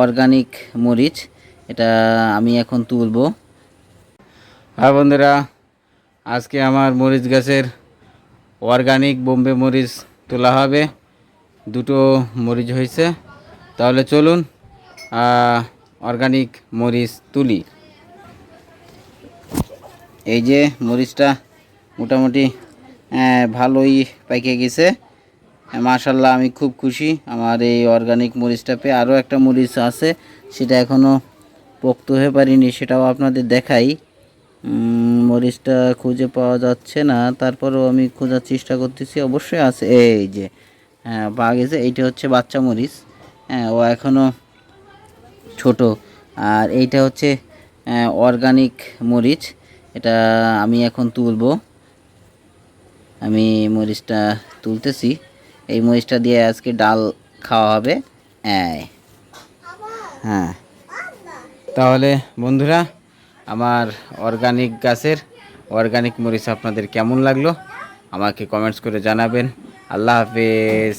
Organic মরিচ, এটা আমি এখন তুলবো। হ্যাঁ বন্ধুরা, আজকে আমার মরিচ গাছের অর্গানিক বোম্বে মরিচ তোলা হবে। দুটো মরিচ হয়েছে, তাহলে চলুন অর্গানিক মরিচ তুলি। এই যে মরিচটা মোটামুটি ভালোই পাইকে গেছে, মাশাল্লাহ। আমি খুব খুশি আমার এই অর্গানিক মরিচটা পেয়ে। আরও একটা মরিচ আছে, সেটা এখনও পোক্ত হয়ে পারিনি, সেটাও আপনাদের দেখাই। মরিচটা খুঁজে পাওয়া যাচ্ছে না, তারপরেও আমি খোঁজার চেষ্টা করতেছি। অবশ্যই আছে, এই যে হ্যাঁ পাওয়া গেছে। এইটা হচ্ছে বাচ্চা মরিচ, হ্যাঁ ও এখনও ছোট। আর এইটা হচ্ছে অর্গানিক মরিচ, এটা আমি এখন তুলবো। আমি মরিচটা তুলতেছি। এই মরিচটা দিয়ে আজকে ডাল খাওয়া হবে। হ্যাঁ, তাহলে বন্ধুরা, আমার অর্গানিক গাছের অর্গানিক মরিচ আপনাদের কেমন লাগলো আমাকে কমেন্টস করে জানাবেন। আল্লাহ হাফেজ।